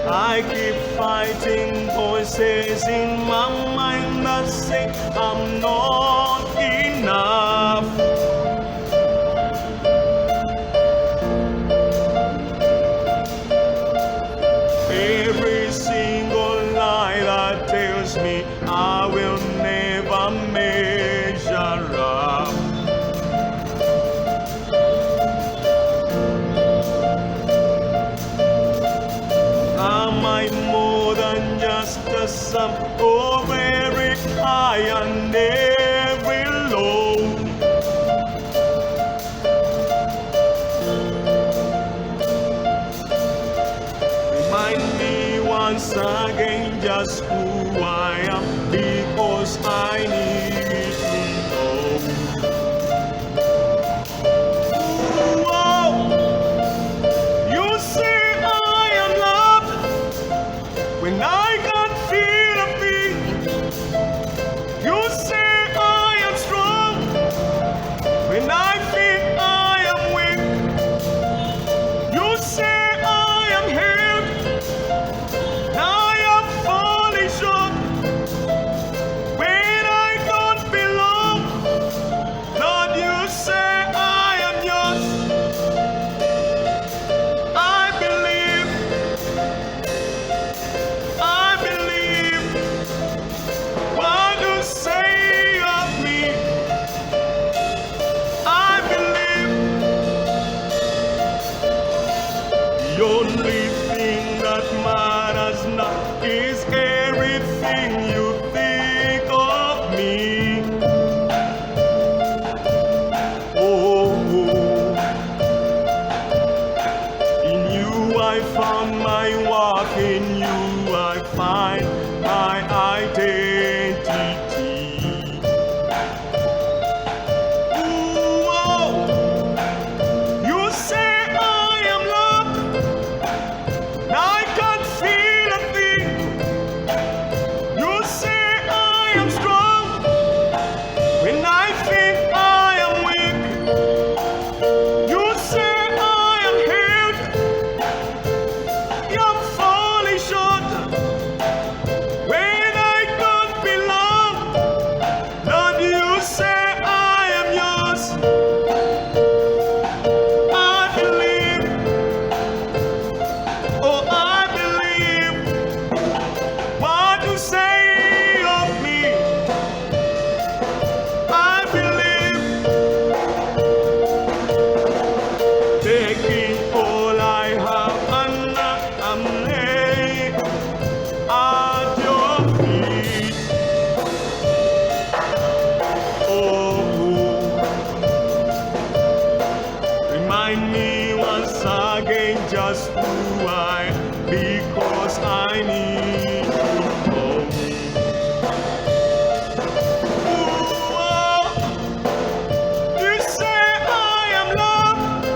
I keep fighting voices in my mind that say I'm not enough. Every single lie that tells me I will never measure up. Am I more than just a sum of every high and every low? Remind me once again just who I am, because I need to know. Whoa! You say I am loved when I can't feel a thing. You say I am strong when I think I am weak. You say I am held, now I am falling short. When I don't belong, Lord, you say I am yours. I believe what you say of me. I believe the only thing that matters now is everything you think of me. Oh, in you I found my worth, in you I find my identity. Ooh, you say I am loved, now I can't feel a thing. You say I am strong when I think I am weak. You say I am held, I'm falling short. When I don't belong, Lord, you say I am yours. I believe, oh I believe what you say of me. I believe, taking all I have and I'm laying at your feet. Oh, remind me once again just who I am, because I need to know. Ooh, you say I am loved,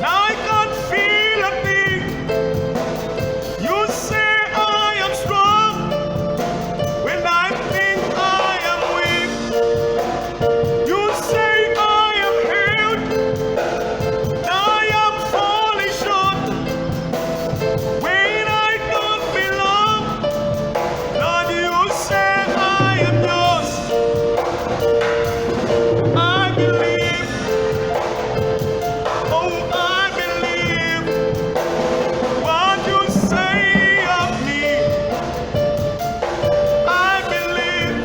now I can't feel a thing. You say I am strong when I think I am weak. You say I am held, now I am falling short. When I don't belong, Lord, you say I am yours. I believe, oh I believe what you say of me. I believe,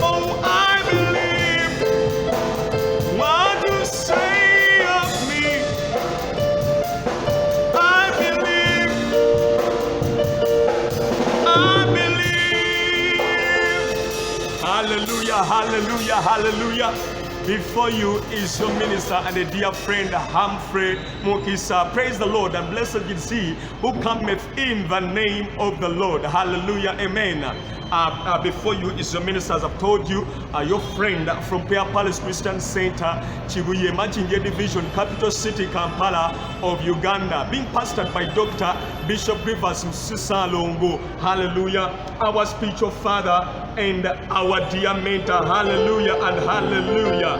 oh I believe what you say of me. I believe, I believe. Hallelujah, hallelujah, hallelujah. Before you is your minister and a dear friend, Humphrey Mukisa. Praise the Lord, and blessed is he who cometh in the name of the Lord. Hallelujah, amen. Before you is your minister, as I've told you, your friend from Prayer Palace Christian Center, Chibuye Machinje Division, capital city Kampala of Uganda, being pastored by Dr. Bishop Rivers Msisalongo. Hallelujah, our spiritual father and our dear mentor. Hallelujah and hallelujah.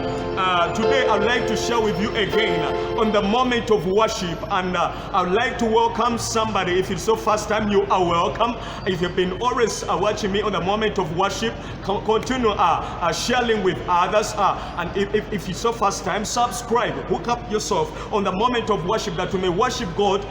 Today I'd like to share with you again on the moment of worship, and I'd like to welcome somebody. If it's your first time, you are welcome. If you've been always watching me on the moment of worship, continue sharing with others, and if it's your first time, subscribe, hook up yourself on the moment of worship, that we may worship God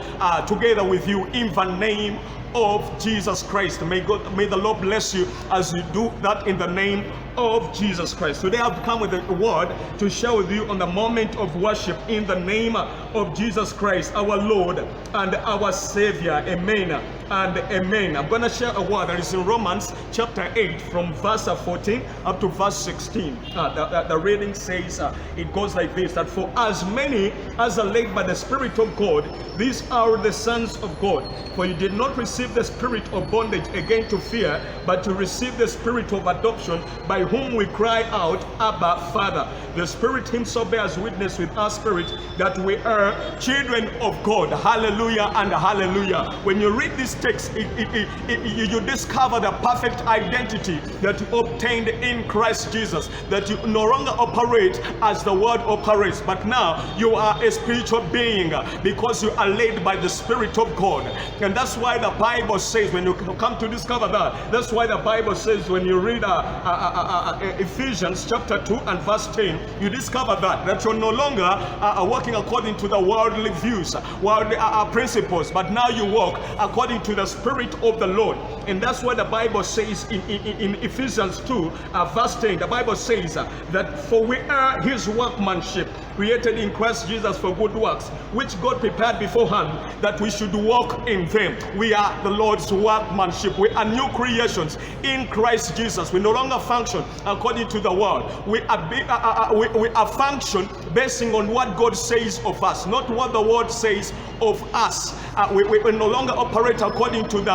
together with you in the name of Jesus Christ. May the Lord bless you as you do that in the name of Jesus Christ. Today I've come with a word to share with you on the moment of worship in the name of Jesus Christ, our Lord and our Savior. Amen and amen. I'm going to share a word that is in Romans chapter 8 from verse 14 up to verse 16. The reading says, it goes like this, that for as many as are led by the Spirit of God, these are the sons of God. For you did not receive the spirit of bondage again to fear, but to receive the spirit of adoption, by whom we cry out, Abba, Father. The Spirit himself bears witness with our spirit that we are children of God. Hallelujah and hallelujah. When you read this text, you discover the perfect identity that you obtained in Christ Jesus, that you no longer operate as the world operates, but now you are a spiritual being because you are led by the Spirit of God. And that's why the Bible says, when you come to discover that, that's why the Bible says, when you read Ephesians chapter 2 and verse 10, you discover that you're no longer walking according to the worldly views, worldly principles, but now you walk according to the Spirit of the Lord. And that's what the Bible says in Ephesians 2 verse 10. The Bible says that for we are his workmanship, created in Christ Jesus for good works, which God prepared beforehand that we should walk in them. We are the Lord's workmanship. We are new creations in Christ Jesus. We no longer function according to the world. We are function basing on what God says of us, not what the world says of us. We no longer operate according to the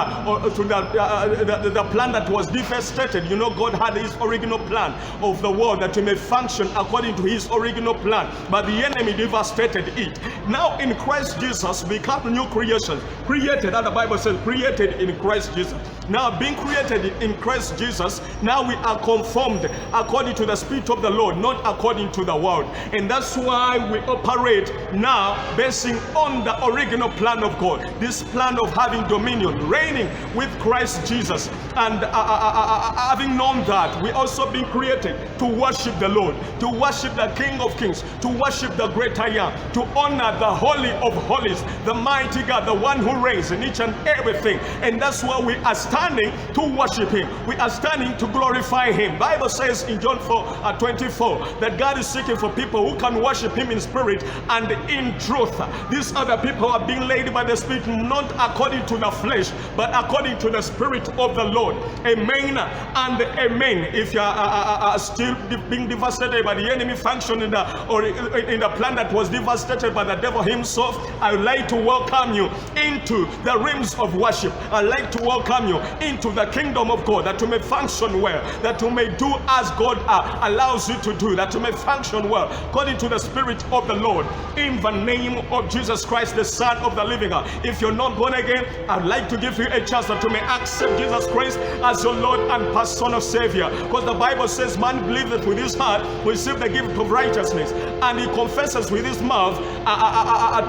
plan that was devastated. You know, God had his original plan of the world that we may function according to his original plan, but the enemy devastated it. Now in Christ Jesus we become new creations, created, and the Bible says created in Christ Jesus. Now being created in Christ Jesus, now we are conformed according to the Spirit of the Lord, not according to the world. And that's why we operate now basing on the original plan of God, this plan of having dominion, reigning with Christ Jesus. And having known that, we also been created to worship the Lord, to worship the King of Kings, to worship the great I am, to honor the Holy of Holies, the mighty God, the one who reigns in each and everything. And that's why we are standing to worship him. We are standing to glorify him. Bible says in John 4:24 that God is seeking for people who can worship him in spirit and in truth. These other people are being led by the Spirit, not according to the flesh, but according to the Spirit of the Lord. Amen and amen. If you are still being devastated by the enemy, function in the plan that was devastated by the devil himself, I would like to welcome you into the realms of worship. I'd like to welcome you into the kingdom of God, that you may function well, that you may do as God allows you to do, that you may function well according to the Spirit of the Lord, in the name of Jesus Christ, the Son of the living God. If you're not born again, I'd like to give you a chance that you may accept Jesus Christ as your Lord and personal Savior, because the Bible says man believeth with his heart will receive the gift of righteousness, and he confesses with his mouth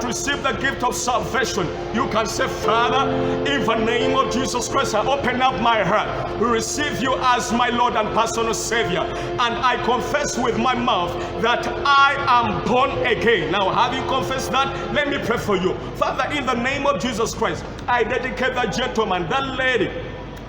to receive the gift of salvation. You can say, Father, in the name of Jesus Christ, I open up my heart to receive you as my Lord and personal Savior, and I confess with my mouth that I am born again. Now, having confessed that, let me pray for you. Father, in the name of Jesus Christ, I dedicate that gentleman, that lady,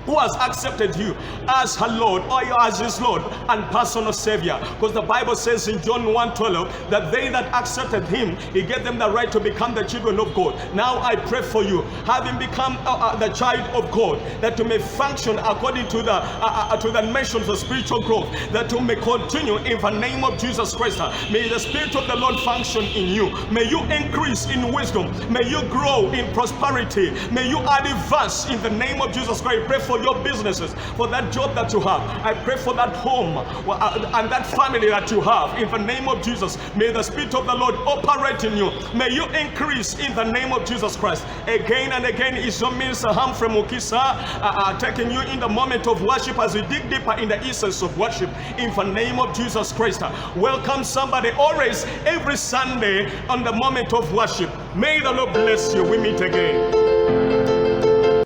who has accepted you as her Lord or as his Lord and personal Savior. Because the Bible says in John 1:12 that they that accepted him, he gave them the right to become the children of God. Now I pray for you, having become the child of God, that you may function according to the measures of spiritual growth, that you may continue in the name of Jesus Christ. May the Spirit of the Lord function in you. May you increase in wisdom. May you grow in prosperity. May you advance in the name of Jesus Christ. I pray for your businesses, for that job that you have. I pray for that home and that family that you have. In the name of Jesus, may the Spirit of the Lord operate in you. May you increase in the name of Jesus Christ. Again and again is your Minister Humphrey Mukisa taking you in the moment of worship as we dig deeper in the essence of worship. In the name of Jesus Christ. Welcome somebody always every Sunday on the moment of worship. May the Lord bless you. We meet again.